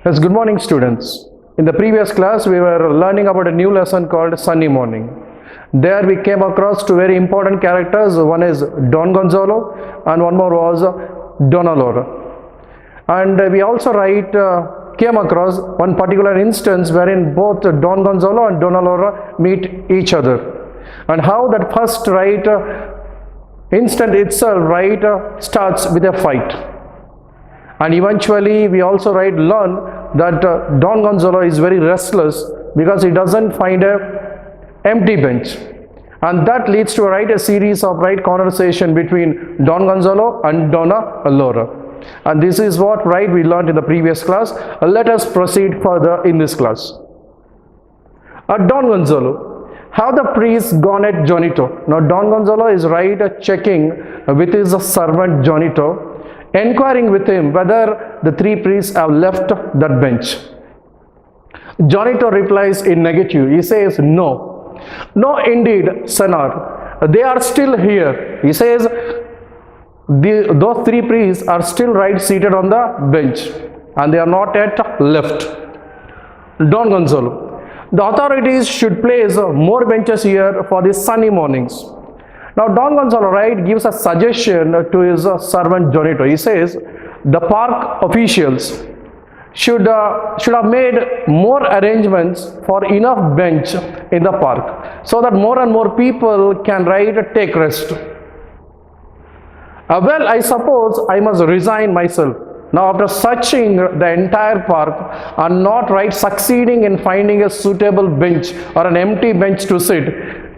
Yes, good morning students. In the previous class we were learning about a new lesson called Sunny Morning. There we came across two very important characters. One is Don Gonzalo and one more was Donna Laura. And we also came across one particular instance wherein both Don Gonzalo and Donna Laura meet each other. And how that first instant itself starts with a fight. And eventually we also learn that Don Gonzalo is very restless because he doesn't find a empty bench, and that leads to a series of conversation between Don Gonzalo and Donna Laura. And this is what we learned in the previous class. Let us proceed further in this class. Don Gonzalo, have the priest gone at Jonito? Now Don Gonzalo is checking with his servant Jonito, inquiring with him whether the three priests have left that bench. Jonito replies in negative. He says, no indeed, Senar, they are still here. He says those three priests are still seated on the bench and they are not yet left. Don Gonzalo, the authorities should place more benches here for the sunny mornings. Now Don Gonzalo gives a suggestion to his servant Jonito. He says the park officials should have made more arrangements for enough bench in the park so that more and more people can take rest. Well, I suppose I must resign myself. Now after searching the entire park and not succeeding in finding a suitable bench or an empty bench to sit,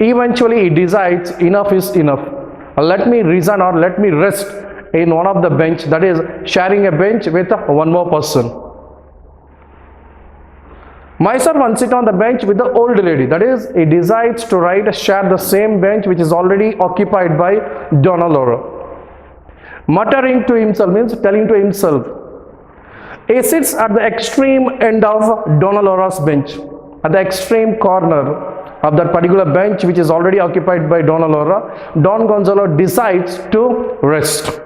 eventually he decides enough is enough. Let me resign or let me rest in one of the bench, that is sharing a bench with one more person. Myself and sit on the bench with the old lady, that is he decides to share the same bench which is already occupied by Donna Laura. Muttering to himself means telling to himself. He sits at the extreme end of Donna Laura's bench, at the extreme corner of that particular bench which is already occupied by Donna Laura. Don Gonzalo decides to rest.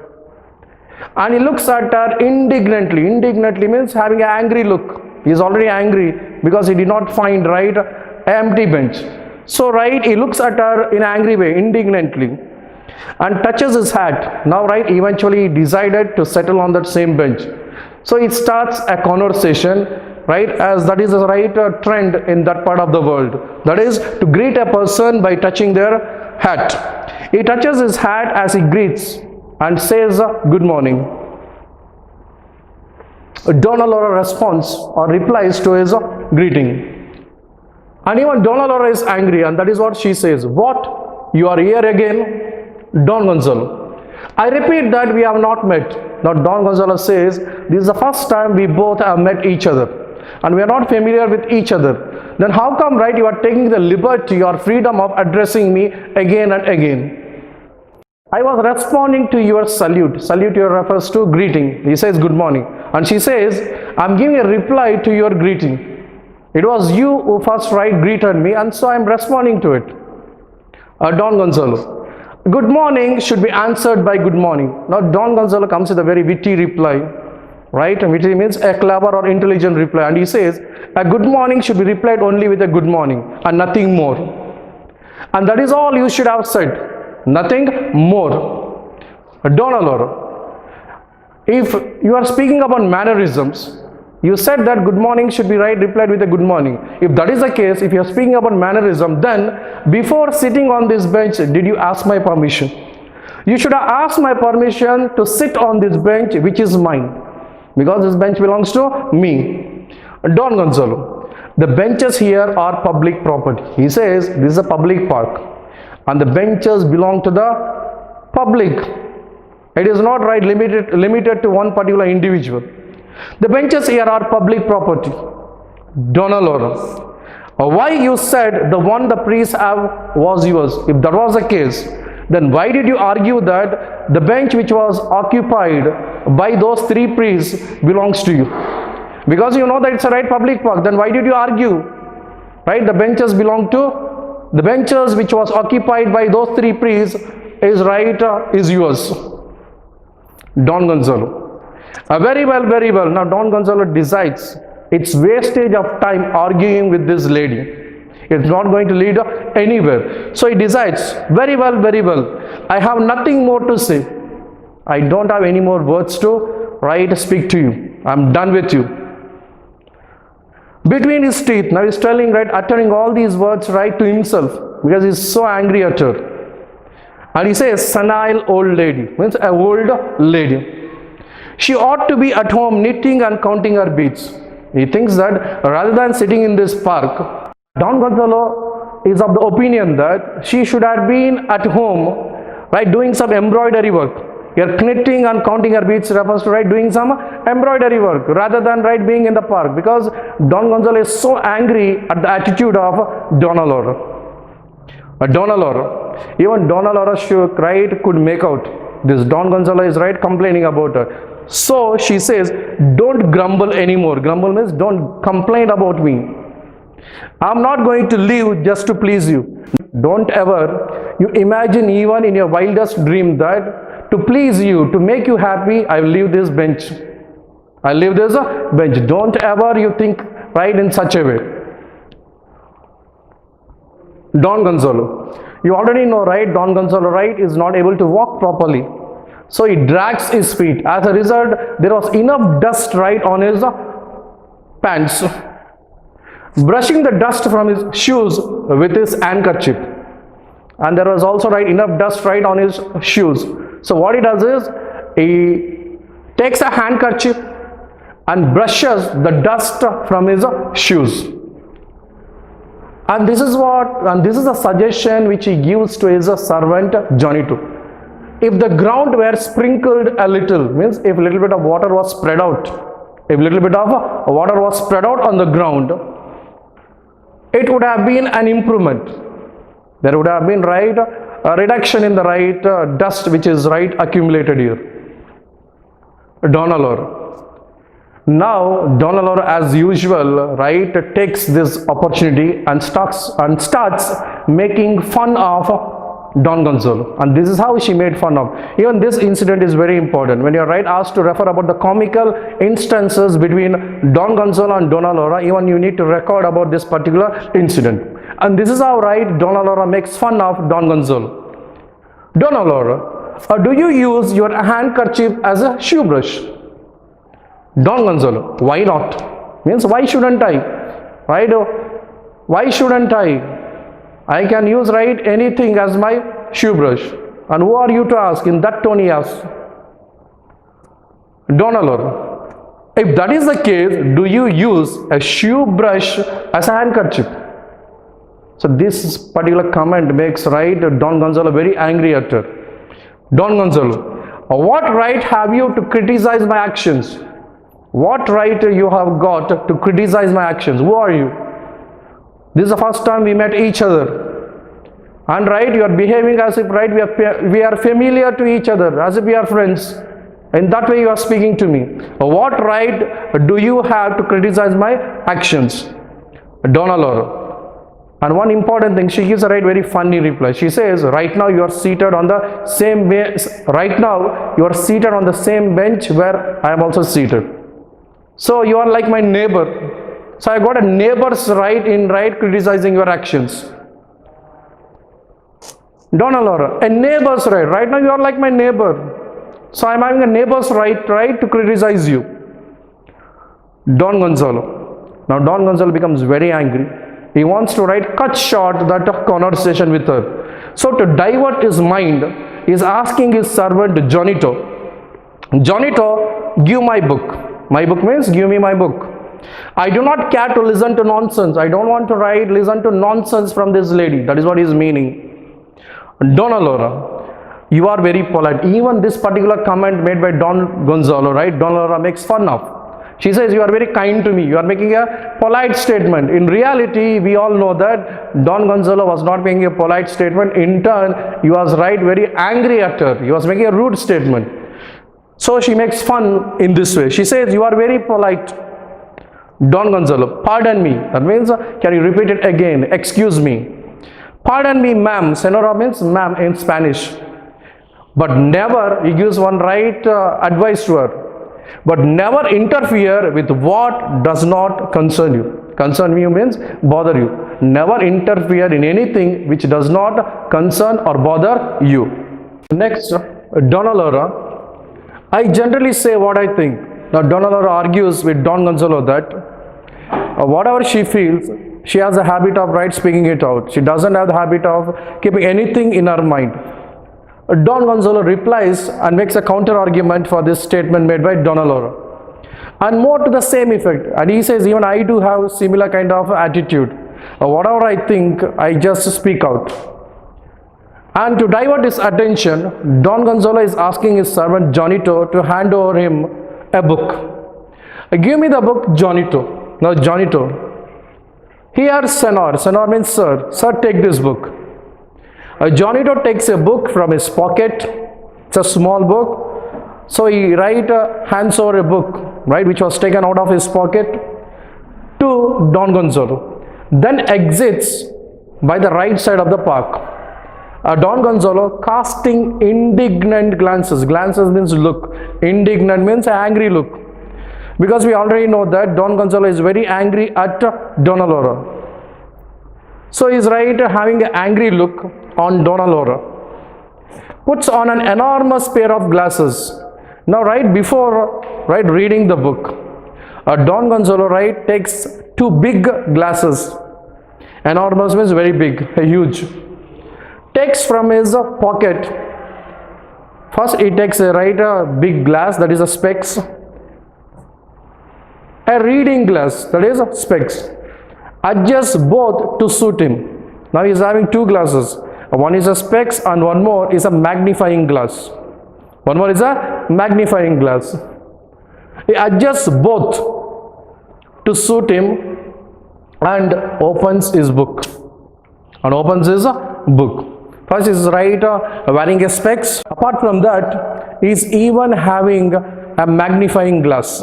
And he looks at her indignantly. Indignantly means having an angry look. He is already angry because he did not find an empty bench. So he looks at her in an angry way, indignantly, and touches his hat. Now eventually he decided to settle on that same bench. So it starts a conversation, as that is a trend in that part of the world, that is to greet a person by touching their hat. He touches his hat as he greets and says good morning. Donna Laura responds or replies to his greeting, and even Donna Laura is angry, and that is what she says. What, you are here again? Don Gonzalo, I repeat that we have not met. Now Don Gonzalo says this is the first time we both have met each other and we are not familiar with each other. Then how come you are taking the liberty or freedom of addressing me again and again? I was responding to your salute. Salute here refers to greeting. He says good morning, and she says I am giving a reply to your greeting. It was you who first greeted me, and so I am responding to it. Don Gonzalo, good morning should be answered by good morning. Now Don Gonzalo comes with a very witty reply, and witty means a clever or intelligent reply, and he says a good morning should be replied only with a good morning and nothing more, and that is all you should have said, nothing more. Donna Laura, if you are speaking about mannerisms, you said that good morning should be replied with a good morning. If that is the case, if you are speaking about mannerism, then before sitting on this bench, did you ask my permission? You should have asked my permission to sit on this bench which is mine, because this bench belongs to me. Don Gonzalo, the benches here are public property. He says this is a public park and the benches belong to the public. It is not limited to one particular individual. The benches here are public property. Donna Laura, why you said the one the priests have was yours? If that was the case, then why did you argue that the bench which was occupied by those three priests belongs to you? Because you know that it's a public park, then why did you argue? The benches belong to, the benches which was occupied by those three priests is yours. Don Gonzalo, very well. Now Don Gonzalo decides It's wastage of time arguing with this lady. It's not going to lead anywhere. So he decides, very well, very well. I have nothing more to say. I don't have any more words to, right, speak to you. I'm done with you. Between his teeth, now he's telling, right, uttering all these words, right, to himself, because he's so angry at her. And he says, senile old lady, means an old lady. She ought to be at home knitting and counting her beads. He thinks that rather than sitting in this park, Don Gonzalo is of the opinion that she should have been at home, right, doing some embroidery work. Here, knitting and counting her beads refers to, right, doing some embroidery work rather than, right, being in the park, because Don Gonzalo is so angry at the attitude of Donna Laura. Donna Laura, even Donna Laura shook, right, could make out this. Don Gonzalo is, right, complaining about her. So she says, don't grumble anymore. Grumble means don't complain about me. I'm not going to live just to please you. Don't ever you imagine even in your wildest dream that to please you, to make you happy, I will leave this bench. I'll leave this bench. Don't ever you think, right, in such a way. Don Gonzalo, you already know, right, Don Gonzalo, right, is not able to walk properly. So he drags his feet. As a result, there was enough dust, right, on his pants. Brushing the dust from his shoes with his handkerchief. And there was also, right, enough dust, right, on his shoes. So what he does is, he takes a handkerchief and brushes the dust from his shoes. And this is a suggestion which he gives to his servant Jonito. If the ground were sprinkled a little, means if a little bit of water was spread out, if a little bit of water was spread out on the ground, it would have been an improvement. There would have been, right, a reduction in the, right, dust which is, right, accumulated here. Donna Laura. Now Donna Laura, as usual, right, takes this opportunity and starts making fun of Don Gonzalo, and this is how she made fun of. Even this incident is very important. When you are, right, asked to refer about the comical instances between Don Gonzalo and Donna Laura, even you need to record about this particular incident. And this is how, right, Donna Laura makes fun of Don Gonzalo. Donna Laura, do you use your handkerchief as a shoe brush? Don Gonzalo, why not? Means why shouldn't I? Right? Why shouldn't I? I can use, right, anything as my shoe brush. And who are you to ask? In that tone he asks. Donna Laura, if that is the case, do you use a shoe brush as a handkerchief? So this particular comment makes, right, Don Gonzalo very angry at her. Don Gonzalo, what right have you to criticize my actions? What right you have got to criticize my actions? Who are you? This is the first time we met each other. And, right, you are behaving as if, right, we are familiar to each other, as if we are friends. In that way you are speaking to me. What right do you have to criticize my actions? Donna Laura. And one important thing, she gives a, right, very funny reply. She says, right now you are seated on the same bench where I am also seated. So you are like my neighbor. So I got a neighbor's right in, right, criticizing your actions. Donna Laura, a neighbor's right. Right now you are like my neighbor. So I am having a neighbor's right to criticize you. Don Gonzalo. Now Don Gonzalo becomes very angry. He wants to, right, cut short that conversation with her. So to divert his mind, he is asking his servant Jonito, Jonito, give my book. My book means give me my book. I do not care to listen to nonsense. I don't want to, right, listen to nonsense from this lady. That is what he is meaning. Donna Laura, you are very polite. Even this particular comment made by Don Gonzalo, right, Donna Laura makes fun of. She says, you are very kind to me. You are making a polite statement. In reality, we all know that Don Gonzalo was not making a polite statement. In turn, he was, right, very angry at her. He was making a rude statement. So she makes fun in this way. She says, you are very polite. Don Gonzalo, pardon me. That means, can you repeat it again? Excuse me. Pardon me, ma'am. Senora means ma'am in Spanish. But never, he gives one, right, advice to her. but never interfere with what does not concern you. Concern you means bother you. Never interfere in anything which does not concern or bother you. Next, Donna Laura. I generally say what I think. Now Donna Laura argues with Don Gonzalo that whatever she feels, she has a habit of speaking it out. She doesn't have the habit of keeping anything in her mind. Don Gonzalo replies and makes a counter argument for this statement made by Donna Laura, and more to the same effect. And he says, even I do have similar kind of attitude. Whatever I think, I just speak out. And to divert his attention, Don Gonzalo is asking his servant Johnito to hand over him a book. Give me the book, Johnito. Now Johnito. Here Senor. Senor means sir. Sir, take this book. Johnito takes a book from his pocket. It's a small book. So he hands over a book, which was taken out of his pocket to Don Gonzalo. Then exits by the right side of the park. Don Gonzalo casting indignant glances. Glances means look. Indignant means angry look. Because we already know that Don Gonzalo is very angry at Donna Laura. So he's having an angry look on Donna Laura. Puts on an enormous pair of glasses. Now before reading the book, Don Gonzalo takes two big glasses. Enormous means very big, huge. Takes from his pocket. First he takes a big glass, that is a specs. A reading glass, that is specs. Adjusts both to suit him. Now he is having two glasses. One is a specs and one more is a magnifying glass. One more is a magnifying glass. He adjusts both to suit him and opens his book. And opens his book. First he is wearing a specs. Apart from that, he is even having a magnifying glass.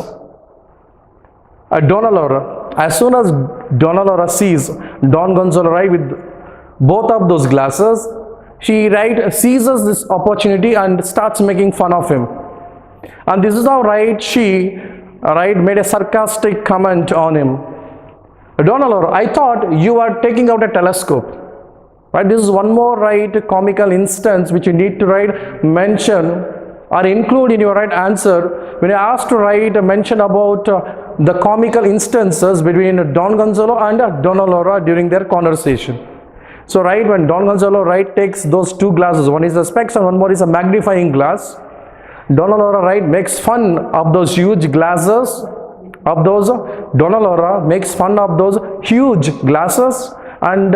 Donna Laura, as soon as Donna Laura sees Don Gonzalo with both of those glasses, she seizes this opportunity and starts making fun of him. And this is how she made a sarcastic comment on him. Donna Laura, I thought you were taking out a telescope. This is one more comical instance which you need to mention or include in your answer when you are asked to mention about the comical instances between Don Gonzalo and Donna Laura during their conversation. So when Don Gonzalo takes those two glasses, one is a specs and one more is a magnifying glass, Donna Laura makes fun of those huge glasses, Donna Laura makes fun of those huge glasses and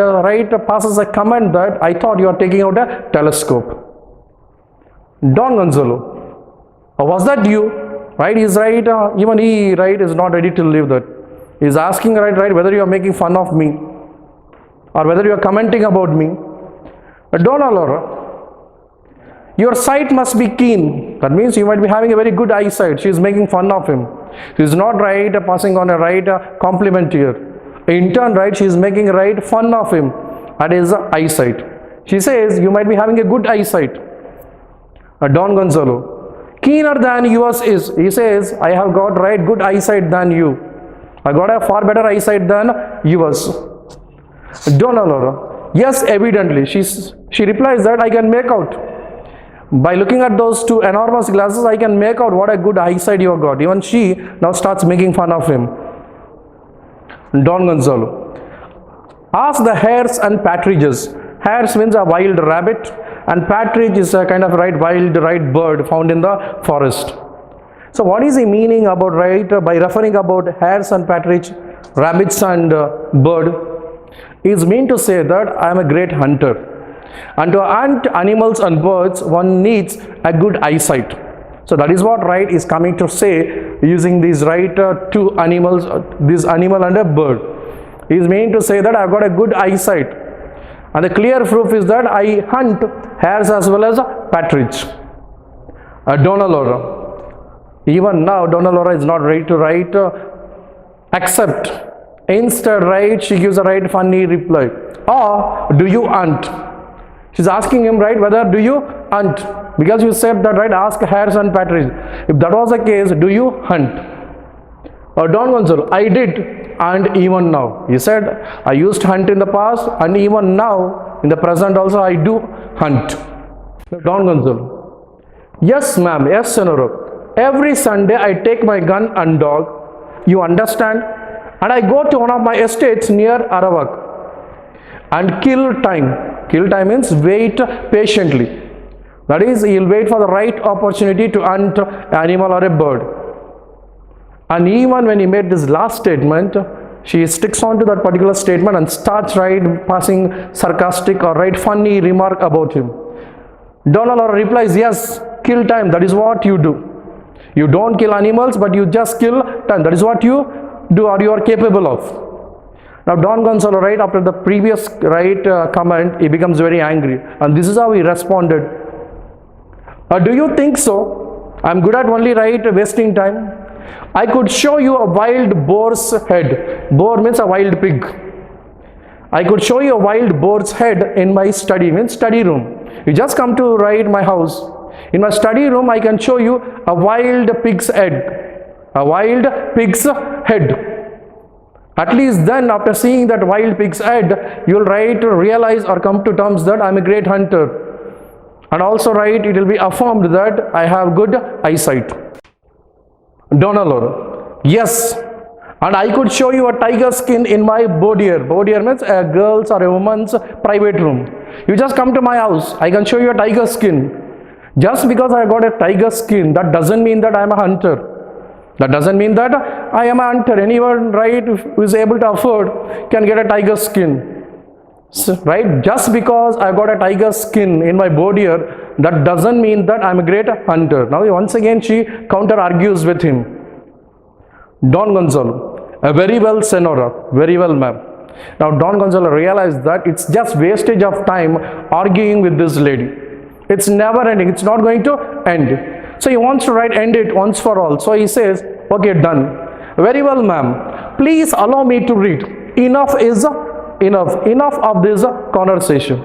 passes a comment that I thought you are taking out a telescope. Don Gonzalo, was that you? He's even he is not ready to leave that. He's asking whether you are making fun of me or whether you are commenting about me. Donna Laura, your sight must be keen. That means you might be having a very good eyesight. She is making fun of him. She is not passing on a compliment here. In turn, she is making fun of him at his eyesight. She says you might be having a good eyesight. Don Gonzalo, keener than yours is. He says, I have got good eyesight than you. I got a far better eyesight than yours. Donna Laura, yes, evidently. She replies that I can make out. By looking at those two enormous glasses, I can make out what a good eyesight you have got. Even she now starts making fun of him. Don Gonzalo, ask the hares and partridges. Hares means a wild rabbit, and partridge is a kind of wild bird found in the forest. So what is he meaning about by referring about hares and partridge, rabbits and bird? He is mean to say that I am a great hunter, and to hunt animals and birds one needs a good eyesight. So that is what is coming to say using these two animals, this animal and a bird. He is meaning to say that I have got a good eyesight. And the clear proof is that I hunt hares as well as partridge. Donna Laura. Even now, Donna Laura is not ready to accept. Instead, she gives a funny reply. Or do you hunt? She's asking him, whether do you hunt? Because you said that, right? Ask hares and partridge. If that was the case, do you hunt? Don Gonzalo, I did, and even now. He said, I used to hunt in the past, and even now, in the present also, I do hunt. Don Gonzalo, yes ma'am, yes Senora. Every Sunday, I take my gun and dog, you understand? And I go to one of my estates near Arawak and kill time. Kill time means wait patiently. That is, he will wait for the right opportunity to hunt an animal or a bird. And even when he made this last statement, she sticks on to that particular statement and starts, right, passing sarcastic or, right, funny remark about him. Donald replies, yes, kill time, that is what you do. You don't kill animals, but you just kill time. That is what you do or you are capable of. Now Don Gonzalo, right, after the previous, right, comment, he becomes very angry. And this is how he responded. Do you think so? I'm good at only, right, wasting time. I could show you a wild boar's head. Boar means a wild pig. I could show you a wild boar's head in my study, means study room. You just come to, right, my house. In my study room, I can show you a wild pig's head. A wild pig's head. At least then, after seeing that wild pig's head, you will, right, realize or come to terms that I'm a great hunter. And also, right, it will be affirmed that I have good eyesight. Donald, yes, and I could show you a tiger skin in my boudoir. Boudoir means a girl's or a woman's private room. You just come to my house, I can show you a tiger skin. Just because I got a tiger skin, that doesn't mean that I am a hunter. That doesn't mean that I am a hunter. Anyone, right, who is able to afford can get a tiger skin. So, right, just because I got a tiger skin in my boudoir, that doesn't mean that I'm a great hunter. Now once again she counter argues with him. Don Gonzalo, very well Senora, very well ma'am. Now Don Gonzalo realized that it's just wastage of time arguing with this lady. It's never ending, it's not going to end. So he wants to, right, end it once for all. So he says, okay, done. Very well ma'am, please allow me to read. Enough is enough of this conversation.